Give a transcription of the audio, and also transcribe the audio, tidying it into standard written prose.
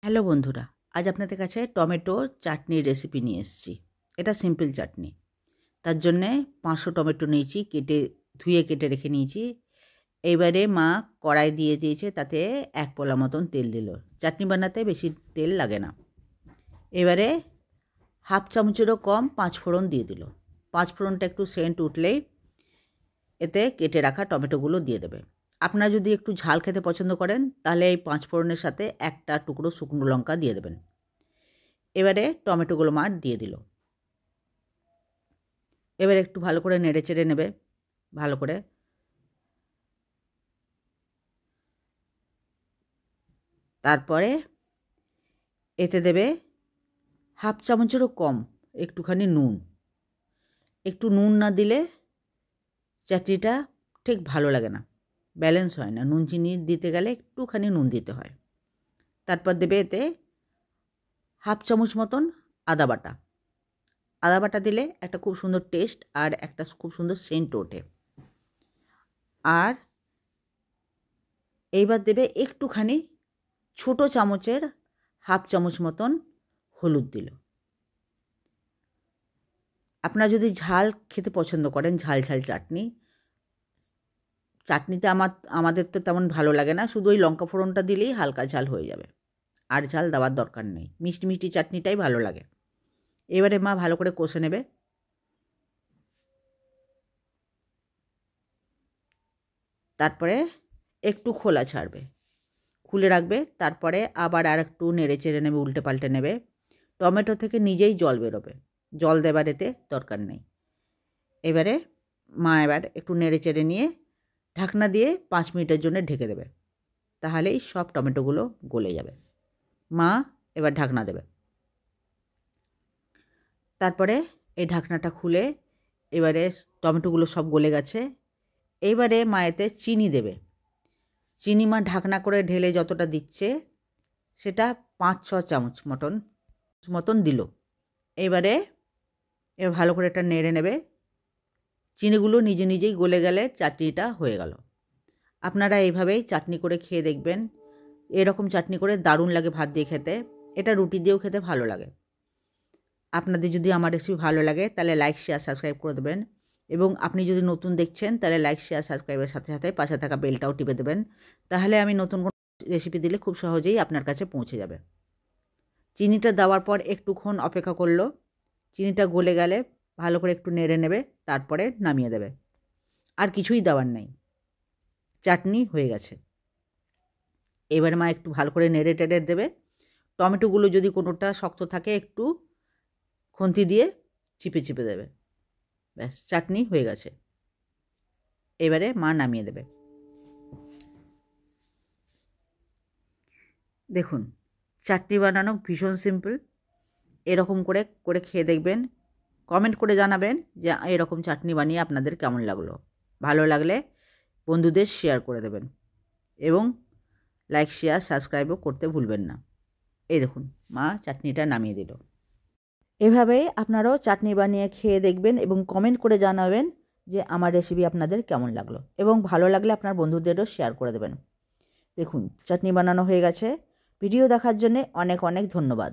Hello বন্ধুরা, আজ আপনাদের কাছে টমেটো চাটনির রেসিপি নিয়ে এসেছি। এটা সিম্পল চাটনি। তার জন্যে 500 টমেটো নিয়েছি, ধুয়ে কেটে রেখে নিয়েছি। এইবারে মা কড়াই দিয়ে দিয়েছে, তাতে 1 পোলা মতন তেল দিল। চাটনি বানাতে বেশি তেল লাগে না। এবারে হাফ চামচেরও কম 5 ফোড়ন দিয়ে দিল। 5 ফোড়নটা একটু সেন্ট উঠলেই এতে কেটে রাখা টমেটোগুলো দিয়ে দেবে। আপনারা যদি একটু ঝাল খেতে পছন্দ করেন তাহলে এই 5 ফোড়নের সাথে একটা টুকরো শুকনো লঙ্কা দিয়ে দেবেন। এবারে টমেটোগুলো মা দিয়ে দিল। এবারে একটু ভালো করে নেড়ে চেড়ে নেবে, ভালো করে। তারপরে এতে দেবে হাফ চামচেরও কম একটুখানি নুন। একটু নুন না দিলে চাটনিটা ঠিক ভালো লাগে না, ব্যালেন্স হয় না। নুন চিনি দিতে গেলে একটুখানি নুন দিতে হয়। তারপর দেবে এতে হাফ চামচ মতন আদা বাটা। আদা বাটা দিলে একটা খুব সুন্দর টেস্ট আর একটা খুব সুন্দর সেন্ট ওঠে। আর এইবার দেবে একটুখানি ছোট চামচের হাফ চামচ মতন হলুদ দিল। আপনারা যদি ঝাল খেতে পছন্দ করেন, ঝাল ঝাল চাটনিতে আমাদের তো তেমন ভালো লাগে না, শুধু ওই লঙ্কা ফোড়নটা দিলেই হালকা ঝাল হয়ে যাবে, আর ঝাল দেওয়ার দরকার নেই। মিষ্টি মিষ্টি চাটনিটাই ভালো লাগে। এবারে মা ভালো করে কষে নেবে। তারপরে একটু খোলা ছাড়বে, খুলে রাখবে। তারপরে আবার আর একটু নেড়ে চেড়ে নেবে, উল্টে পাল্টে নেবে। টমেটো থেকে নিজেই জল বেরোবে, জল দেবার এতে দরকার নেই। এবারে মা এবার একটু নেড়ে চেড়ে নিয়ে ঢাকনা দিয়ে 5 মিনিটের জন্য ঢেকে দেবে, তাহলেই সব টমেটোগুলো গলে যাবে। মা এবার ঢাকনা দেবে। তারপরে এই ঢাকনাটা খুলে এবারে টমেটোগুলো সব গলে গেছে। এইবারে মা এতে চিনি দেবে। চিনি মা ঢাকনা করে ঢেলে যতটা দিচ্ছে সেটা 5-6 চামচ মতন দিল। এবার ভালো করে এটা নেড়ে নেবে। চিনিগুলো নিজে নিজেই গলে গেলে চাটনিটা হয়ে গেল। আপনারা এইভাবেই চাটনি করে খেয়ে দেখবেন। এরকম চাটনি করে দারুণ লাগে ভাত দিয়ে খেতে, এটা রুটি দিয়েও খেতে ভালো লাগে। আপনাদের যদি আমার রেসিপি ভালো লাগে তাহলে লাইক শেয়ার সাবস্ক্রাইব করে দেবেন, এবং আপনি যদি নতুন দেখছেন তাহলে লাইক শেয়ার সাবস্ক্রাইবের সাথে সাথে পাশে থাকা বেলটাও টিপে দেবেন, তাহলে আমি নতুন কোনো রেসিপি দিলে খুব সহজেই আপনার কাছে পৌঁছে যাবে। চিনিটা দেওয়ার পর একটুক্ষণ অপেক্ষা করলো। চিনিটা গলে গেলে ভালো করে একটু নেড়ে নেবে, তারপরে নামিয়ে দেবে। আর কিছুই দেওয়ার নেই, চাটনি হয়ে গেছে। এবার মা একটু ভালো করে নেড়ে টেড়ে দেবে। টমেটোগুলো যদি কোনোটা শক্ত থাকে একটু খুন্তি দিয়ে চিপে চিপে দেবে। ব্যাস, চাটনি হয়ে গেছে। এবারে মা নামিয়ে দেবে। দেখুন, চাটনি বানানো ভীষণ সিম্পল। এরকম করে করে খেয়ে দেখবেন, কমেন্ট করে জানাবেন যে এরকম চাটনি বানিয়ে আপনাদের কেমন লাগলো। ভালো লাগলে বন্ধুদের শেয়ার করে দেবেন, এবং লাইক শেয়ার সাবস্ক্রাইবও করতে ভুলবেন না। এই দেখুন, মা চাটনিটা নামিয়ে দিল। এভাবেই আপনারাও চাটনি বানিয়ে খেয়ে দেখবেন এবং কমেন্ট করে জানাবেন যে আমার রেসিপি আপনাদের কেমন লাগলো, এবং ভালো লাগলে আপনার বন্ধুদেরও শেয়ার করে দেবেন। দেখুন, চাটনি বানানো হয়ে গেছে। ভিডিও দেখার জন্যে অনেক অনেক ধন্যবাদ।